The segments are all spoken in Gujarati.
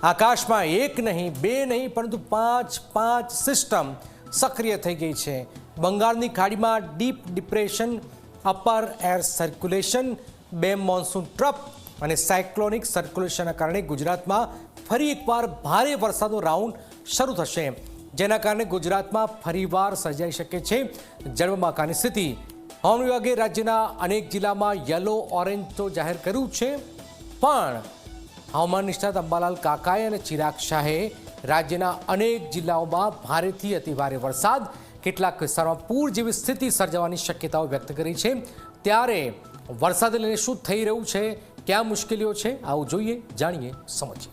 આકાશમાં એક નહીં, બે નહીં, પરંતુ પાંચ સિસ્ટમ સક્રિય થઈ ગઈ છે. બંગાળની ખાડીમાં deep depression, upper air circulation, બે મોન્સૂન ટ્રફ અને સાયક્લોનિક સર્ક્યુલેશનના કારણે ગુજરાતમાં ફરી એકવાર ભારે વરસાદનો રાઉન્ડ શરૂ થશે, જેના કારણે ગુજરાતમાં ફરીવાર સર્જાઈ શકે છે જળબંબાકારની સ્થિતિ. હવામાન વિભાગે રાજ્યના અનેક જિલ્લામાં યલો ઓરેન્જ તો જાહેર કર્યું છે, પણ હવામાન નિષ્ણાત અંબાલાલ કાકાએ અને ચિરાગ શાહે રાજ્યના અનેક જિલ્લાઓમાં ભારેથી અતિભારે વરસાદ, કેટલાક વિસ્તારોમાં પૂર જેવી સ્થિતિ સર્જાવાની શક્યતાઓ વ્યક્ત કરી છે. ત્યારે વરસાદને લઈને શું થઈ રહ્યું છે, ક્યાં મુશ્કેલીઓ છે, આવું જોઈએ, જાણીએ, સમજીએ.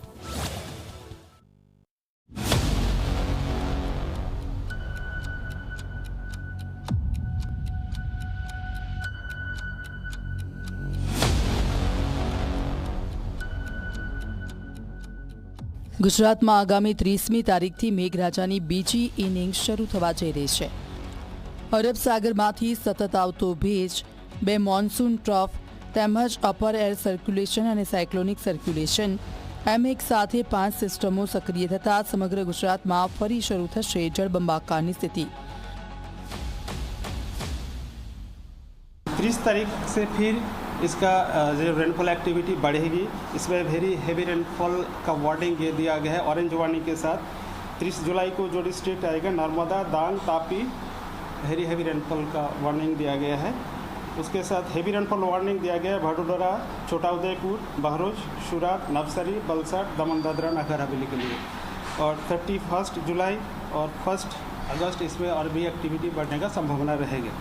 ગુજરાતમાં આગામી 30મી તારીખથી મેઘરાજાની બીજી ઇનિંગ શરૂ થવા જઈ રહી છે. અરબ સાગરમાંથી સતત આવતો ભેજ, બે મોન્સૂન ટ્રફ તેમજ અપર એર સર્ક્યુલેશન અને સાયક્લોનિક સર્ક્યુલેશન એમ એક સાથે 5 સિસ્ટમો સક્રિય થતાં સમગ્ર ગુજરાતમાં ફરી શરૂ થશે જળબંબાકારની સ્થિતિ. 30 तारीख से फिर इसका जो रेनफॉल एक्टिविटी बढ़ेगी. इसमें वेरी हेवी रेनफॉल का वार्निंग ये दिया गया है ऑरेंज वार्निंग के साथ. 30 जुलाई को जो डिस्ट्रिक्ट आएगा नर्मदा, डांग, तापी, वेरी हेवी रेनफॉल का वार्निंग दिया गया है. उसके साथ हेवी रेनफॉल वार्निंग दिया गया है भदोदरा, छोटा उदयपुर, बहरोज, सूरत, नवसारी, वलसाड, दमन दादरा नगर हवेली के लिए. और 31 जुलाई और 1 अगस्त इसमें और भी एक्टिविटी बढ़ने का संभावना रहेगी.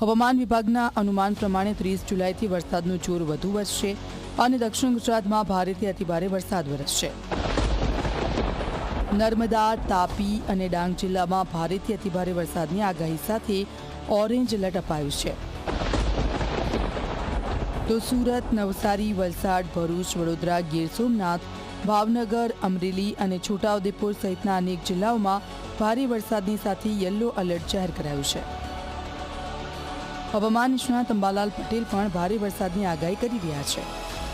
હવામાન વિભાગના અનુમાન પ્રમાણે 30 જુલાઈથી વરસાદનું જોર વધુ વધશે અને દક્ષિણ ગુજરાતમાં ભારેથી અતિભારે વરસાદ વરસશે. નર્મદા, તાપી અને ડાંગ જિલ્લામાં ભારેથી અતિભારે વરસાદની આગાહી સાથે ઓરેન્જ એલર્ટ અપાયું છે. તો સુરત, નવસારી, વલસાડ, ભરૂચ, વડોદરા, ગીર સોમનાથ, ભાવનગર, અમરેલી અને છોટાઉદેપુર સહિતના અનેક જિલ્લાઓમાં ભારે વરસાદની સાથે યલો એલર્ટ જાહેર કરાયું છે. હવામાન નિષ્ણાત અંબાલાલ પટેલ પણ ભારે વરસાદની આગાહી કરી રહ્યા છે.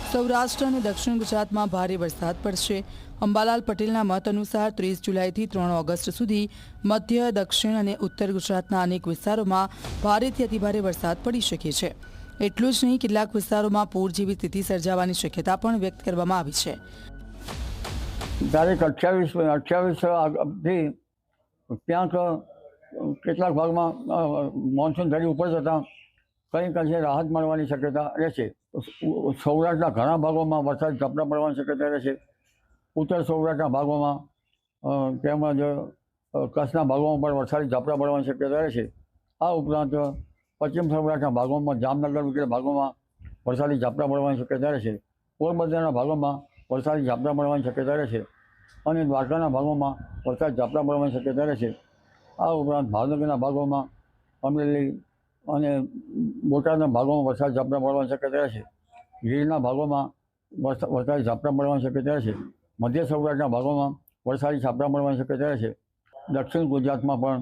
સૌરાષ્ટ્ર અને દક્ષિણ ગુજરાતમાં ભારે વરસાદ પડશે. અંબાલાલ પટેલના મત અનુસાર 30 જુલાઈથી 3 ઓગસ્ટ સુધી મધ્ય, દક્ષિણ અને ઉત્તર ગુજરાતના અનેક વિસ્તારોમાં ભારેથી અતિભારે વરસાદ પડી શકે છે. એટલું જ નહીં, કેટલાક વિસ્તારોમાં પૂર જેવી સ્થિતિ સર્જાવાની શક્યતા પણ વ્યક્ત કરવામાં આવી છે. તારીખ 28થી ક્યાંક કેટલાક ભાગમાં મોન્સૂન ધરી ઉપર જતાં કંઈક અંશે રાહત મળવાની શક્યતા રહેશે. સૌરાષ્ટ્રના ઘણા ભાગોમાં વરસાદ ઝાપટા પડવાની શક્યતા રહેશે. ઉત્તર સૌરાષ્ટ્રના ભાગોમાં તેમજ કચ્છના ભાગોમાં પણ વરસાદી ઝાપટા પડવાની શક્યતા રહેશે. આ ઉપરાંત પશ્ચિમ સૌરાષ્ટ્રના ભાગોમાં જામનગર વગેરે ભાગોમાં વરસાદી ઝાપટા પડવાની શક્યતા રહેશે. પોરબંદરના ભાગોમાં વરસાદી ઝાપટા પડવાની શક્યતા રહેશે અને દ્વારકાના ભાગોમાં વરસાદ ઝાપટા પડવાની શક્યતા રહેશે. આ ઉપરાંત ભાવનગરના ભાગોમાં, અમરેલી અને બોટાદના ભાગોમાં વરસાદ ઝાપટા પડવાની શક્યતા રહેશે. ગીરના ભાગોમાં વરસાદી ઝાપટા પડવાની શક્યતા રહેશે. મધ્ય સૌરાષ્ટ્રના ભાગોમાં વરસાદી ઝાપટા પડવાની શક્યતા રહેશે. દક્ષિણ ગુજરાતમાં પણ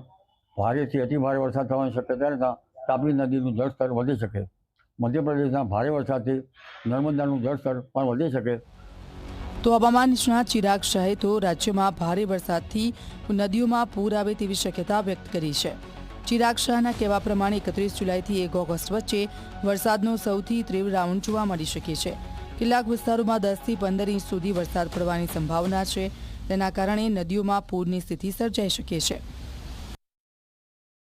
ભારેથી અતિભારે વરસાદ થવાની શક્યતા રહેતા તાપી નદીનું જળસ્તર વધી શકે. મધ્યપ્રદેશના ભારે વરસાદથી નર્મદાનું જળસ્તર પણ વધી શકે. તો હવામાન નિષ્ણાત ચિરાગ શાહે તો રાજ્યમાં ભારે વરસાદથી નદીઓમાં પૂર આવે તેવી શક્યતા વ્યક્ત કરી છે. ચિરાગ શાહના કહેવા પ્રમાણે 31 જુલાઈથી 1 ઓગસ્ટ વચ્ચે વરસાદનો સૌથી તીવ્ર રાઉન્ડ જોવા મળી શકે છે. કેટલાક વિસ્તારોમાં 10થી 15 ઇંચ સુધી વરસાદ પડવાની સંભાવના છે. તેના કારણે નદીઓમાં પૂરની સ્થિતિ સર્જાઈ શકે છે.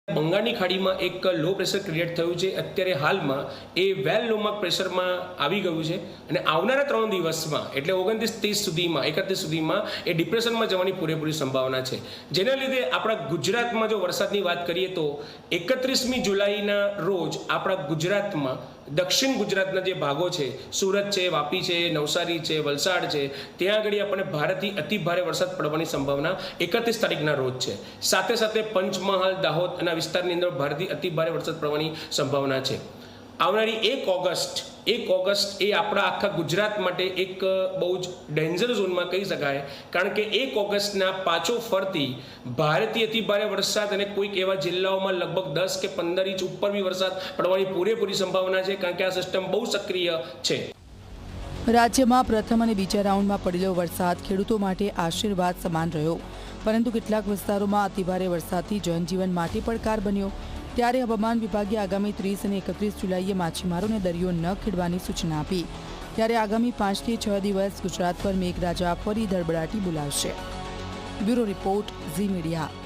બંગાળની ખાડીમાં એક લો પ્રેશર ક્રિએટ થયું છે. અત્યારે હાલમાં એ વેલ લોમાં પ્રેશરમાં આવી ગયું છે અને આવનારા 3 દિવસમાં એટલે 29-30 સુધીમાં 31 સુધીમાં એ ડિપ્રેશનમાં જવાની પૂરેપૂરી સંભાવના છે. જેના લીધે આપણા ગુજરાતમાં જો વરસાદની વાત કરીએ તો 31મી જુલાઈના રોજ આપણા ગુજરાતમાં દક્ષિણ ગુજરાતના જે ભાગો છે, સુરત છે, વાપી છે, નવસારી છે, વલસાડ છે, ત્યાં આગળ આપણને ભારેથી અતિભારે વરસાદ પડવાની સંભાવના 31 તારીખના રોજ છે. સાથે સાથે પંચમહાલ, દાહોદ અને વિસ્તારની અંદર ભારેથી અતિભારે વરસાદ પડવાની સંભાવના છે. આવનારી 1 ઓગસ્ટ એ આપણા આખા ગુજરાત માટે એક બહુ જ ડેન્જર ઝોનમાં કહી શકાય. કારણ કે 1 ઓગસ્ટના પાછો ફરતી ભારેથી અતિભારે વરસાદ અને કોઈક એવા જિલ્લાઓમાં લગભગ 10 કે 15 ઇંચ ઉપર બી વરસાદ પડવાની પૂરેપૂરી સંભાવના છે, કારણ કે આ સિસ્ટમ બહુ સક્રિય છે. રાજ્યમાં પ્રથમ અને બીજા રાઉન્ડમાં પડેલો વરસાદ ખેડૂતો માટે આશીર્વાદ સમાન રહ્યો, પરંતુ કેટલાક વિસ્તારોમાં અતિભારે વરસાદથી જનજીવન માટે પડકાર બન્યો. ત્યારે હવામાન વિભાગે આગામી 30 અને 31 જુલાઈએ માછીમારોને દરિયો ન ખેડવાની સૂચના આપી. ત્યારે આગામી 5 થી 6 દિવસ ગુજરાત પર મેઘરાજા ફરી ધડબડાટી બોલાવશે. Bureau report, Zee media.